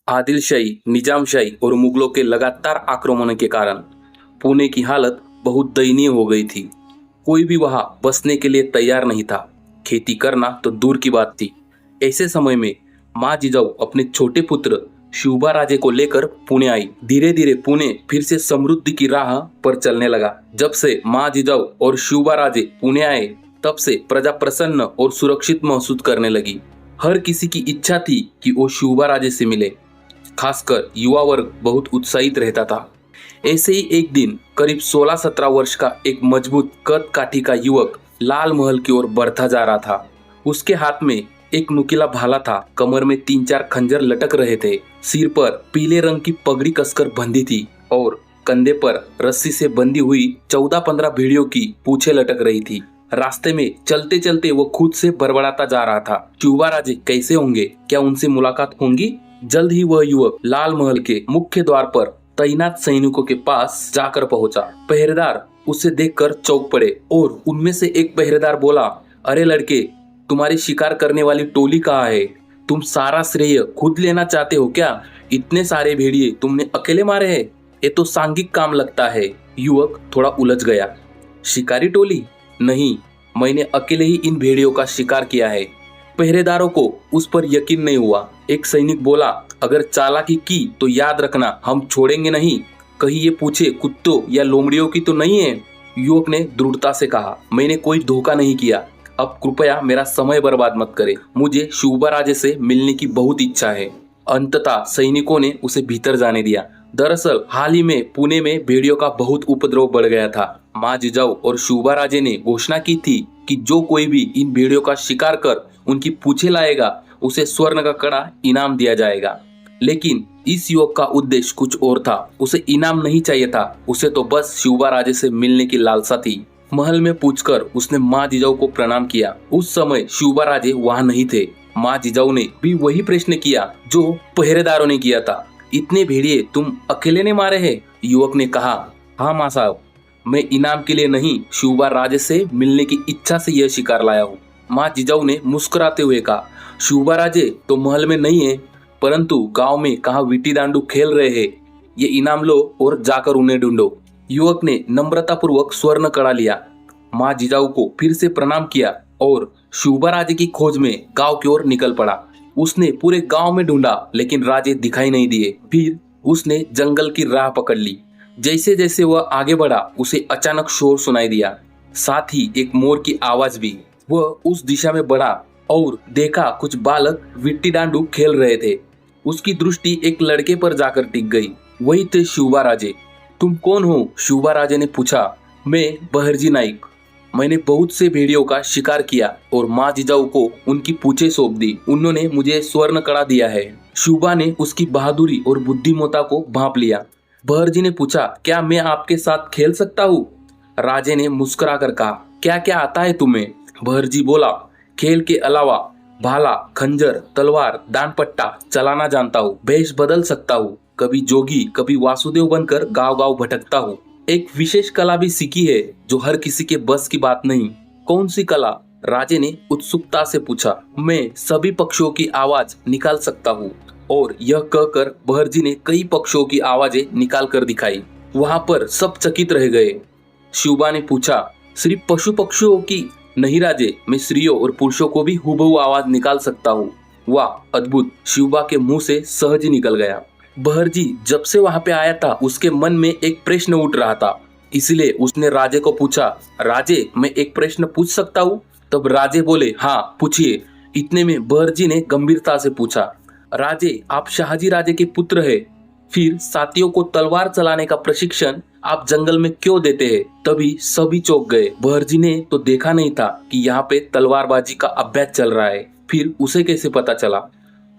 आदिलशाही, निजामशाही और मुगलों के लगातार आक्रमणों के कारण पुणे की हालत बहुत दयनीय हो गई थी। कोई भी वहां बसने के लिए तैयार नहीं था। खेती करना तो दूर की बात थी। ऐसे समय में माँ जिजाऊ अपने छोटे पुत्र शिवबा राजे को लेकर पुणे आई। धीरे धीरे पुणे फिर से समृद्धि की राह पर चलने लगा। जब से माँ जिजाऊ और शिवबा राजे पुणे आए, तब से प्रजा प्रसन्न और सुरक्षित महसूस करने लगी। हर किसी की इच्छा थी कि वो शिवबा राजे से मिले। खासकर युवा वर्ग बहुत उत्साहित रहता था। ऐसे ही एक दिन करीब 16-17 वर्ष का एक मजबूत कद काठी का युवक लाल महल की ओर बढ़ता जा रहा था। उसके हाथ में एक नुकीला भाला था। कमर में 3-4 खंजर लटक रहे थे। सिर पर पीले रंग की पगड़ी कसकर बंधी थी और कंधे पर रस्सी से बंधी हुई 14-15 भेड़ियों की पूंछें लटक रही थी। रास्ते में चलते चलते वो खुद से बड़बड़ाता जा रहा था, शिवबा राजे कैसे होंगे, क्या उनसे मुलाकात होंगी। जल्द ही वह युवक लाल महल के मुख्य द्वार पर तैनात सैनिकों के पास जाकर पहुंचा। पहरेदार उसे देखकर चौंक पड़े और उनमें से एक पहरेदार बोला, अरे लड़के, तुम्हारी शिकार करने वाली टोली कहाँ है? तुम सारा श्रेय खुद लेना चाहते हो क्या? इतने सारे भेड़िए तुमने अकेले मारे हैं? ये तो सांघिक काम लगता है। युवक थोड़ा उलझ गया। शिकारी टोली? नहीं, मैंने अकेले ही इन भेड़ियों का शिकार किया है। पहरेदारों को उस पर यकीन नहीं हुआ। एक सैनिक बोला, अगर चालाकी की तो याद रखना, हम छोड़ेंगे नहीं। कहीं ये पूछे कुत्तों या लोमड़ियों की तो नहीं है? युवक ने दृढ़ता से कहा, मैंने कोई धोखा नहीं किया। अब कृपया मेरा समय बर्बाद मत करें। मुझे शिवबा राजे से मिलने की बहुत इच्छा है। अंततः सैनिकों ने उसे भीतर जाने दिया। दरअसल हाल ही में पुणे में भेड़ियों का बहुत उपद्रव बढ़ गया था। माँ जिजाऊ और शिवबा राजे ने घोषणा की थी कि जो कोई भी इन भेड़ियों का शिकार कर उनकी पूंछें लाएगा, उसे स्वर्ण का कड़ा इनाम दिया जाएगा। लेकिन इस युवक का उद्देश्य कुछ और था। उसे इनाम नहीं चाहिए था, उसे तो बस शिवबा राजे से मिलने की लालसा थी। महल में पूछकर उसने माँ जिजाऊ को प्रणाम किया। उस समय शिवबा राजे वहां नहीं थे। माँ जिजाऊ ने भी वही प्रश्न किया जो पहरेदारों ने किया था, इतने भेड़िए तुम अकेले ने मारे हैं? युवक ने कहा, हाँ माँ साहब, मैं इनाम के लिए नहीं, शिवबा राजे से मिलने की इच्छा से यह शिकार लाया हूँ। माँ जिजाऊ ने मुस्कुराते हुए कहा, शिवबा राजे तो महल में नहीं है, परंतु गांव में कहाँ विटी दांडू खेल रहे हैं। ये इनाम लो और जाकर उन्हें ढूंढो। युवक ने नम्रतापूर्वक स्वर्ण कड़ा लिया, माँ जिजाऊ को फिर से प्रणाम किया और शिवबा राजे की खोज में गांव की ओर निकल पड़ा। उसने पूरे गांव में ढूंढा, लेकिन राजे दिखाई नहीं दिए। फिर उसने जंगल की राह पकड़ ली। जैसे जैसे वह आगे बढ़ा, उसे अचानक शोर सुनाई दिया, साथ ही एक मोर की आवाज भी। वह उस दिशा में बढ़ा और देखा कुछ बालक विट्टी डांडू खेल रहे थे। उसकी दृष्टि एक लड़के पर जाकर टिक गई। वही थे शिवबा राजे। तुम कौन हो? शिवबा राजे ने पूछा। मैं बहरजी नाइक। मैंने बहुत से भेड़ियों का शिकार किया और माँ जिजाऊ को उनकी पूंछें सौंप दी। उन्होंने मुझे स्वर्ण कड़ा दिया है। शिवबा ने उसकी बहादुरी और बुद्धिमत्ता को भांप लिया। बहरजी ने पूछा, क्या मैं आपके साथ खेल सकता हूँ? राजे ने मुस्कुराकर कहा, क्या क्या आता है तुम्हें? बहरजी बोला, खेल के अलावा भाला, खंजर, तलवार, दानपट्टा चलाना जानता हूँ। भेष बदल सकता हूँ। कभी जोगी, कभी वासुदेव बनकर गांव गांव भटकता हूँ। एक विशेष कला भी सीखी है जो हर किसी के बस की बात नहीं। कौन सी कला? राजे ने उत्सुकता से पूछा। मैं सभी पक्षियों की आवाज निकाल सकता हूँ। और यह कहकर बहरजी ने कई पक्षियों की आवाजें निकाल कर दिखाई। वहां पर सब चकित रह गए। शिवबा ने पूछा, सिर्फ पशु पक्षियों की? नहीं राजे, मैं स्त्रियों और पुरुषों को भी हुबहू आवाज निकाल सकता हूँ। वाह, अद्भुत! शिवबा के मुंह से सहज ही निकल गया। बहरजी जब से वहां पे आया था, उसके मन में एक प्रश्न उठ रहा था। इसलिए उसने राजे को पूछा, राजे, मैं एक प्रश्न पूछ सकता हूँ? तब राजे बोले, हाँ पूछिए। इतने में बहरजी ने गंभीरता से पूछा, राजे, आप शाहजी राजे के पुत्र है, फिर साथियों को तलवार चलाने का प्रशिक्षण आप जंगल में क्यों देते हैं? तभी सभी चौंक गए। बहरजी ने तो देखा नहीं था कि यहाँ पे तलवारबाजी का अभ्यास चल रहा है। फिर उसे कैसे पता चला?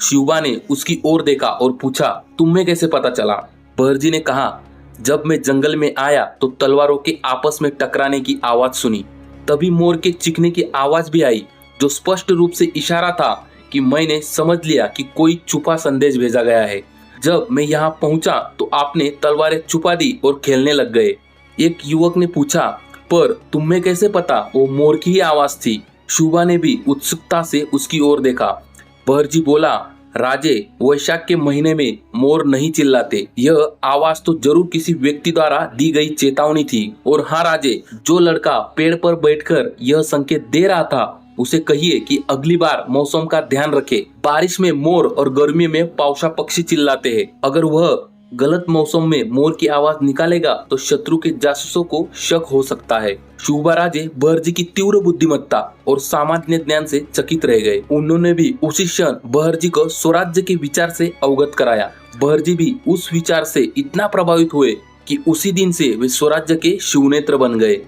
शिवबा ने उसकी ओर देखा और पूछा, तुम्हें कैसे पता चला? बहरजी ने कहा, जब मैं जंगल में आया तो तलवारों के आपस में टकराने की आवाज सुनी। तभी मोर के चीखने की आवाज भी आई, जो स्पष्ट रूप से इशारा था कि मैंने समझ लिया कि कोई छुपा संदेश भेजा गया है। जब मैं यहाँ पहुंचा तो आपने तलवारें छुपा दी और खेलने लग गए। एक युवक ने पूछा, पर तुम्हें कैसे पता वो मोर की ही आवाज थी? शिवबा ने भी उत्सुकता से उसकी ओर देखा। बहरजी बोला, राजे वैशाख के महीने में मोर नहीं चिल्लाते। यह आवाज तो जरूर किसी व्यक्ति द्वारा दी गई चेतावनी थी। और हाँ राजे, जो लड़का पेड़ पर बैठकर यह संकेत दे रहा था उसे कहिए कि अगली बार मौसम का ध्यान रखे। बारिश में मोर और गर्मी में पावसा पक्षी चिल्लाते हैं। अगर वह गलत मौसम में मोर की आवाज निकालेगा तो शत्रु के जासूसों को शक हो सकता है। शुभा राजे बहरजी की तीव्र बुद्धिमत्ता और सामान्य ज्ञान से चकित रह गए। उन्होंने भी उसी क्षण बहरजी को स्वराज्य के विचार से अवगत कराया। बहरजी भी उस विचार से इतना प्रभावित हुए कि उसी दिन से वे स्वराज्य के शिवनेत्र बन गए।